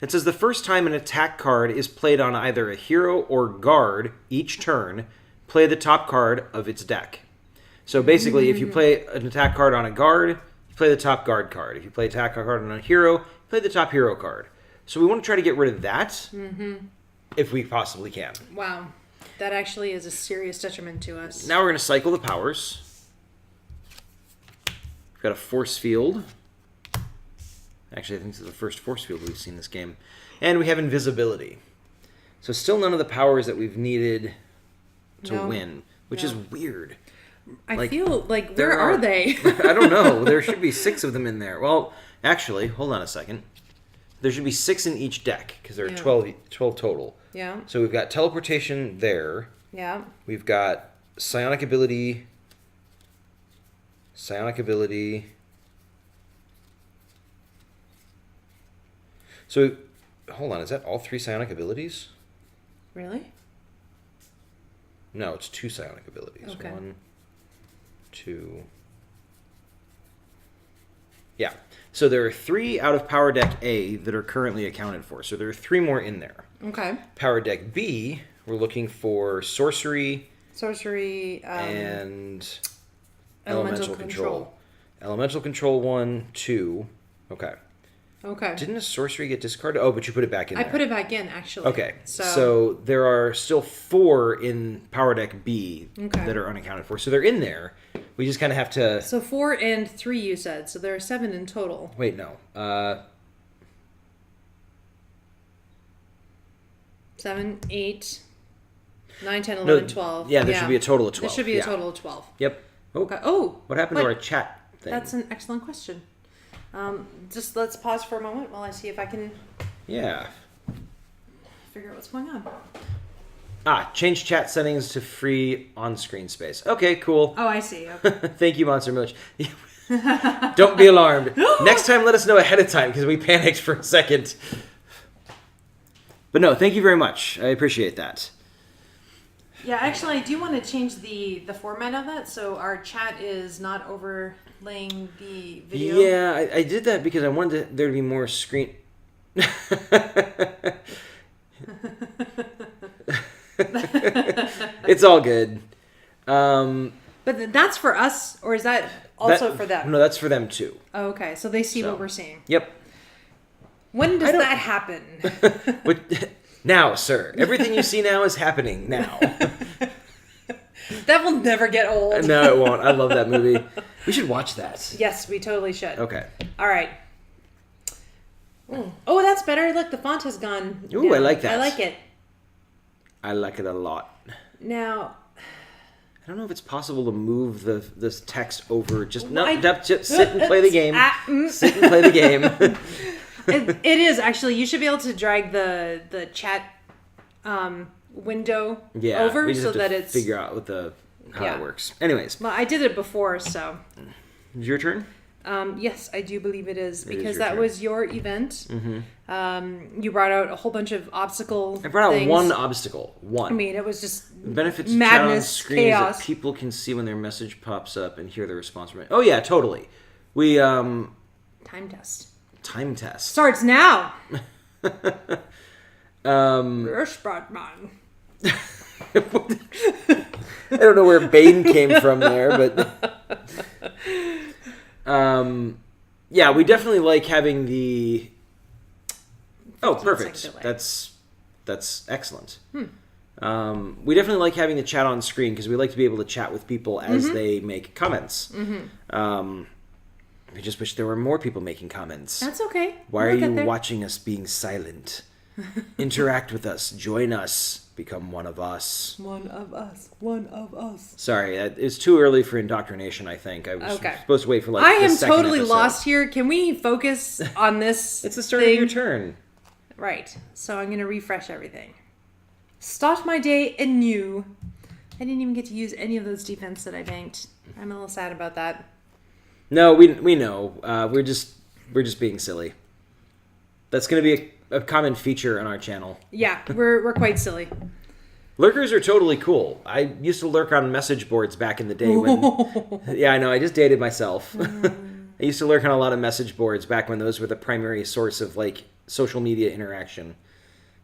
It says the first time an attack card is played on either a hero or guard each turn, play the top card of its deck. So basically, if you play an attack card on a guard, you play the top guard card. If you play an attack card on a hero, you play the top hero card. So we want to try to get rid of that if we possibly can. Wow. That actually is a serious detriment to us. Now we're going to cycle the powers. We've got a force field. Actually, I think this is the first force field we've seen in this game. And we have invisibility. So still none of the powers that we've needed to win, which is weird. I feel like, where are they? I don't know. There should be 6 of them in there. Well, actually, hold on a second. There should be 6 in each deck, because there are 12 total. Yeah. So we've got teleportation there. Yeah. We've got psionic ability. So, hold on. Is that all 3 psionic abilities? Really? No, it's 2 psionic abilities. Okay. 1, 2. Yeah. So there are 3 out of Power Deck A that are currently accounted for. So there are 3 more in there. Okay. Power Deck B, we're looking for sorcery. And elemental control. Elemental control 1, 2. Okay. Didn't a sorcery get discarded? Oh, but you put it back in there. I put it back in, actually. Okay. So there are still 4 in Power Deck B that are unaccounted for. So they're in there. We just kind of have to... So 4 and 3 you said. So there are 7 in total. Wait, no. 7, 8, 9, 10, 11, 12. Yeah, there should be a total of 12. There should be a total of 12. Yep. Oh. Okay. Oh. What happened to our chat thing? That's an excellent question. Just let's pause for a moment while I see if I can figure out what's going on. Change chat settings to free on-screen space. Okay, cool. Oh, I see. Okay. Thank you, Monster Milch. Don't be alarmed. Next time, let us know ahead of time because we panicked for a second. But no, thank you very much. I appreciate that. Yeah, actually, I do want to change the format of it, so our chat is not overlaying the video. Yeah, I did that because I wanted there to be more screen... It's all good. But that's for us, or is that also for them? No, that's for them too. Oh, okay, so they see what we're seeing. Yep. When does that happen? Now, sir. Everything you see now is happening now. That will never get old. No, it won't. I love that movie. We should watch that. Yes, we totally should. Okay. All right. Ooh. Oh, that's better. Look, the font has gone. Ooh, I like that. I like it. I like it a lot. Now, I don't know if it's possible to move this text over. Just sit and play the game. Sit and play the game. It is actually. You should be able to drag the chat window over we just so have to that it's figure out how it works. Anyways, well, I did it before, so. Is your turn? Yes, I do believe it is because your turn. was your event. Mm-hmm. You brought out a whole bunch of obstacle. I brought out things. one obstacle. One. I mean, it was just benefits madness, of screen chaos. is that people can see when their message pops up and hear the response from it. Oh yeah, totally. We time test. Time test starts now. Um, Batman. I don't know where Bane came from there, but yeah, we definitely like having the. Oh, perfect. That's excellent. We definitely like having the chat on screen because we like to be able to chat with people as they make comments. I just wish there were more people making comments. That's okay. Why are you watching us being silent? Interact with us. Join us. Become one of us. One of us. One of us. Sorry, it's too early for indoctrination, I think. I was supposed to wait for I am the second totally episode. Lost here. Can we focus on this? It's the start of your turn. Right. So I'm going to refresh everything. Start my day anew. I didn't even get to use any of those defense that I banked. I'm a little sad about that. No, we know. We're just being silly. That's going to be a common feature on our channel. Yeah, we're quite silly. Lurkers are totally cool. I used to lurk on message boards back in the day when... Yeah, I know. I just dated myself. I used to lurk on a lot of message boards back when those were the primary source of, social media interaction.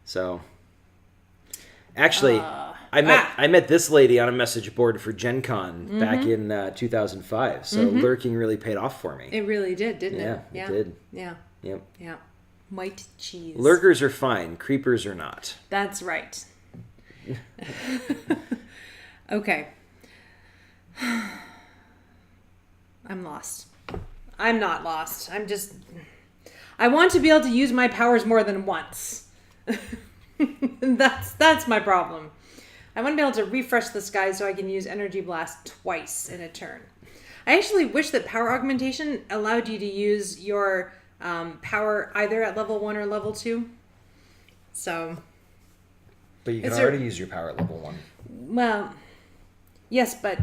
So, actually, I met this lady on a message board for Gen Con back in 2005. So lurking really paid off for me. It really did, didn't it? Yeah, it did. Yeah. Yep. Yeah. White cheese. Lurkers are fine. Creepers are not. That's right. Okay. I'm lost. I'm not lost. I want to be able to use my powers more than once. That's my problem. I want to be able to refresh the sky so I can use Energy Blast twice in a turn. I actually wish that power augmentation allowed you to use your power either at level 1 or level 2. So. But you can already use your power at level 1. Well, yes, but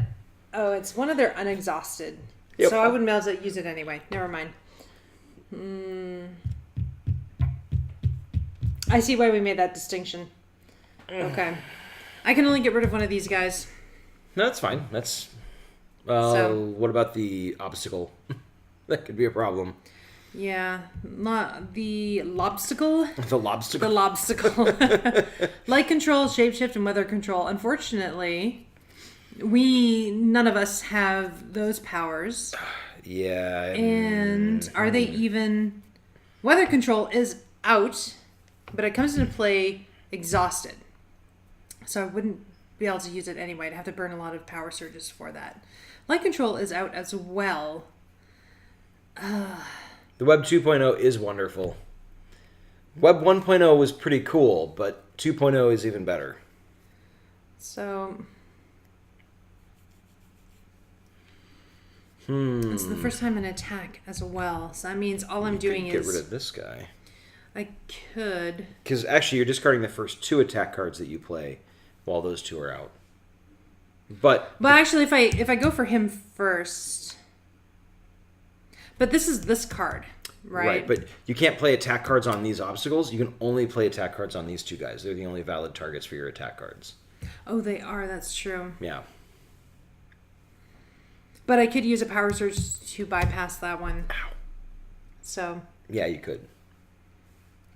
it's one of their unexhausted. Yep. So I wouldn't be able to use it anyway. Never mind. I see why we made that distinction. Okay. I can only get rid of one of these guys. No, that's fine. That's... what about the obstacle? That could be a problem. Yeah. The lobstacle? The lobstacle? The lobstacle. Light control, shapeshift, and weather control. Unfortunately, none of us have those powers. Yeah. And are they even... Weather control is out, but it comes into play exhausted. So I wouldn't be able to use it anyway. I'd have to burn a lot of power surges for that. Light control is out as well. The Web 2.0 is wonderful. Web 1.0 was pretty cool, but 2.0 is even better. So... It's the first time an attack as well. So that means all I'm doing is... Get rid of this guy. I could. Because actually you're discarding the first 2 attack cards that you play while those 2 are out. But actually if I go for him first... But this is this card, right? Right, but you can't play attack cards on these obstacles. You can only play attack cards on these 2 guys. They're the only valid targets for your attack cards. Oh, they are. That's true. Yeah. But I could use a power surge to bypass that one. Ow. So. Yeah, you could.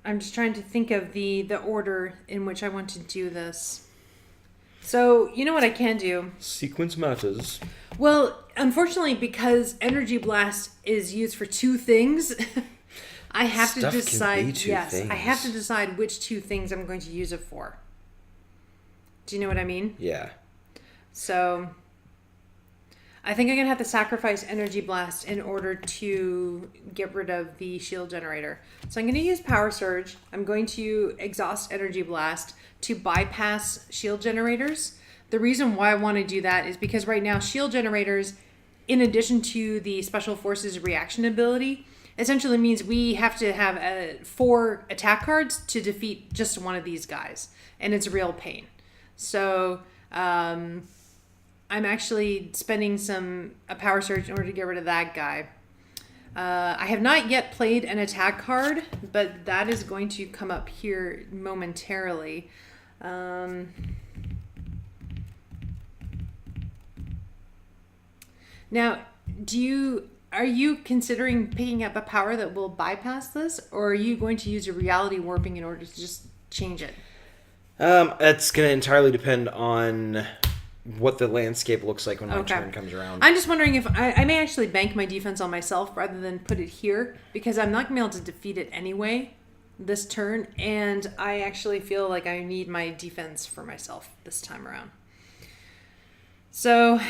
I'm just trying to think of the order in which I want to do this. So, you know what I can do? Sequence matters. Well, unfortunately, because Energy Blast is used for 2 things, I have to decide. Yes, I have to decide which 2 things I'm going to use it for. Do you know what I mean? Yeah. So, I think I'm going to have to sacrifice Energy Blast in order to get rid of the shield generator. So I'm going to use Power Surge. I'm going to exhaust Energy Blast to bypass shield generators. The reason why I want to do that is because right now shield generators, in addition to the Special Forces reaction ability, essentially means we have to have 4 attack cards to defeat just one of these guys. And it's a real pain. So... I'm actually spending a power surge in order to get rid of that guy. I have not yet played an attack card, but that is going to come up here momentarily. Now, are you considering picking up a power that will bypass this, or are you going to use your reality warping in order to just change it? It's going to entirely depend on what the landscape looks like when my turn comes around. I'm just wondering if I may actually bank my defense on myself rather than put it here, because I'm not going to be able to defeat it anyway this turn, and I actually feel like I need my defense for myself this time around. So,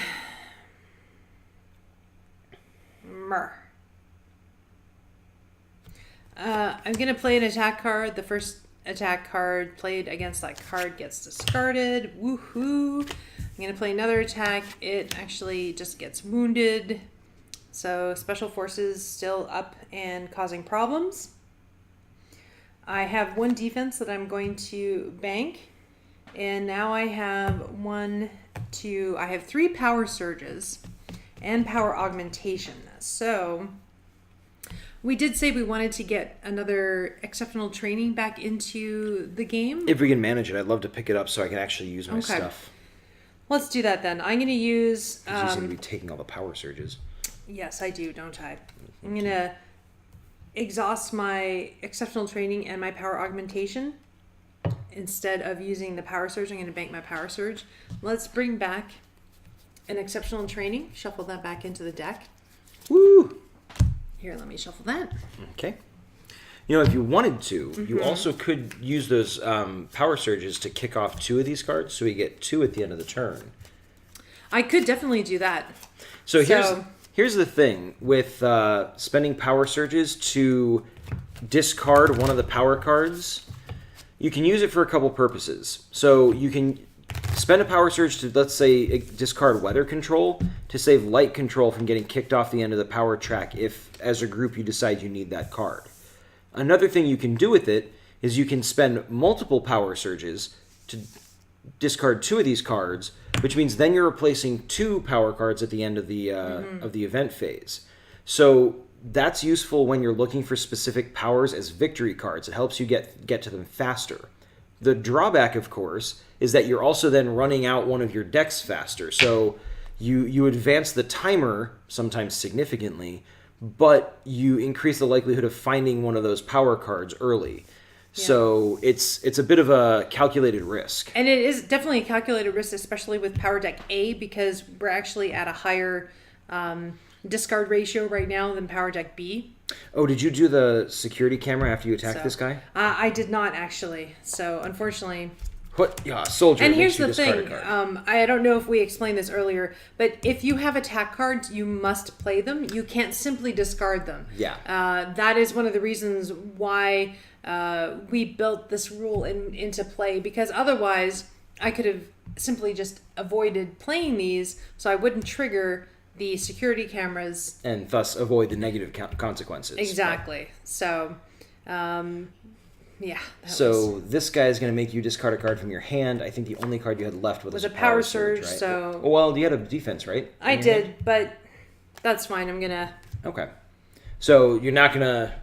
I'm going to play an attack card. The first attack card played against that card gets discarded. Woohoo! I'm going to play another attack. It actually just gets wounded. So Special Forces still up and causing problems. I have 1 defense that I'm going to bank. And now I have I have 3 power surges and power augmentation. So we did say we wanted to get another exceptional training back into the game. If we can manage it, I'd love to pick it up so I can actually use my stuff. Let's do that then. I'm going to use... You seem to be taking all the power surges. Yes, I do, don't I? I'm going to exhaust my exceptional training and my power augmentation. Instead of using the power surge, I'm going to bank my power surge. Let's bring back an exceptional training. Shuffle that back into the deck. Woo! Here, let me shuffle that. Okay. You know, if you wanted to, you also could use those power surges to kick off 2 of these cards, so we get 2 at the end of the turn. I could definitely do that. So here's the thing with spending power surges to discard one of the power cards. You can use it for a couple purposes. So you can spend a power surge to, let's say, discard weather control to save light control from getting kicked off the end of the power track if, as a group, you decide you need that card. Another thing you can do with it is you can spend multiple power surges to discard 2 of these cards, which means then you're replacing 2 power cards at the end of the event phase. So that's useful when you're looking for specific powers as victory cards. It helps you get to them faster. The drawback, of course, is that you're also then running out one of your decks faster. So you advance the timer sometimes significantly, but you increase the likelihood of finding one of those power cards early. Yeah. So it's a bit of a calculated risk. And it is definitely a calculated risk, especially with Power Deck A, because we're actually at a higher discard ratio right now than Power Deck B. Oh, did you do the security camera after you attacked this guy? I did not, actually. So, unfortunately... What? Yeah, soldier. And here's the thing. I don't know if we explained this earlier, but if you have attack cards, you must play them. You can't simply discard them. Yeah. That is one of the reasons why we built this rule into play, because otherwise I could have simply just avoided playing these, so I wouldn't trigger the security cameras. And thus avoid the negative consequences. Exactly. Right. So... yeah. So this guy is going to make you discard a card from your hand. I think the only card you had left was a power surge, right? So well, you had a defense, right? I did, but that's fine. I'm gonna. Okay. So you're not gonna.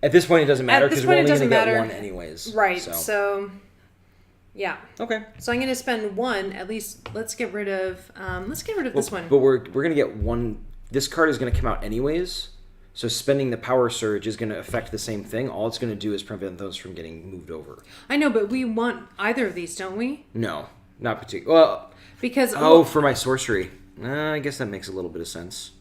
At this point, it doesn't matter because we're only going to get 1 anyways. Right. So. Yeah. Okay. So I'm going to spend 1. At least let's get rid of. This one. But we're going to get 1. This card is going to come out anyways. So spending the power surge is going to affect the same thing. All it's going to do is prevent those from getting moved over. I know, but we want either of these, don't we? No, not particularly. Well, because for my sorcery. I guess that makes a little bit of sense.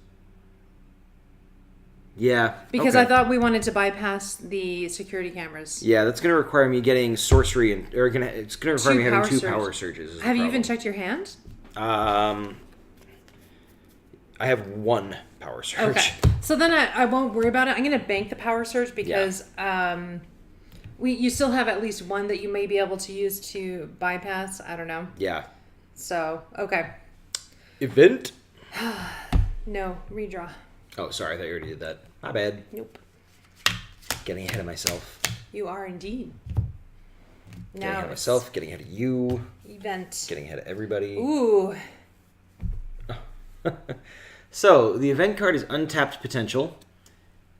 Yeah. Because I thought we wanted to bypass the security cameras. Yeah, that's going to require me getting sorcery, it's going to require me having 2 power surges. Have you even checked your hand? I have 1 power surge. Okay. So then I won't worry about it. I'm going to bank the power surge because you still have at least 1 that you may be able to use to bypass. I don't know. Yeah. So, okay. Event? No, redraw. Oh, sorry. I thought you already did that. My bad. Nope. Getting ahead of myself. You are indeed. Getting ahead of myself, getting ahead of you. Event. Getting ahead of everybody. Ooh. So, the event card is Untapped Potential.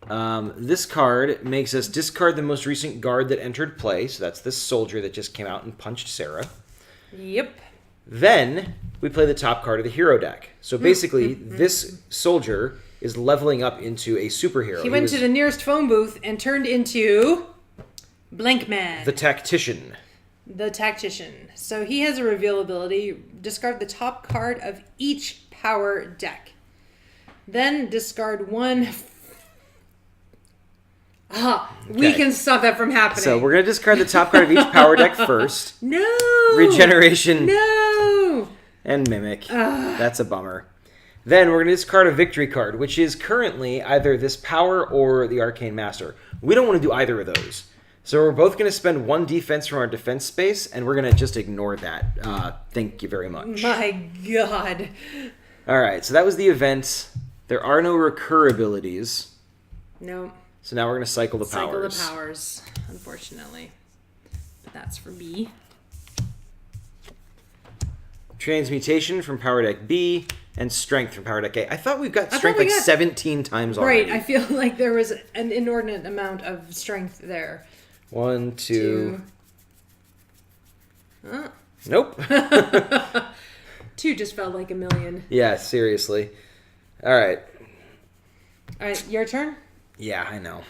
This card makes us discard the most recent guard that entered play. So that's this soldier that just came out and punched Sarah. Yep. Then we play the top card of the hero deck. So basically, this soldier is leveling up into a superhero. He went to the nearest phone booth and turned into Blank Man. The Tactician. The Tactician. So he has a reveal ability. Discard the top card of each power deck. Then discard 1. We can stop that from happening. So we're going to discard the top card of each power deck first. No! Regeneration. No! And Mimic. That's a bummer. Then we're going to discard a victory card, which is currently either this power or the Arcane Master. We don't want to do either of those. So we're both going to spend 1 defense from our defense space, and we're going to just ignore that. Thank you very much. My God. All right, so that was the event. There are no recur abilities. No. So now we're going to cycle the powers. Cycle the powers, unfortunately. But that's for B. Transmutation from Power Deck B, and Strength from Power Deck A. I thought we've got Strength 17 times already. Right, I feel like there was an inordinate amount of Strength there. 1, 2. Huh. Nope. 2 just felt like a million. Yeah, seriously. All right. All right, your turn? Yeah, I know.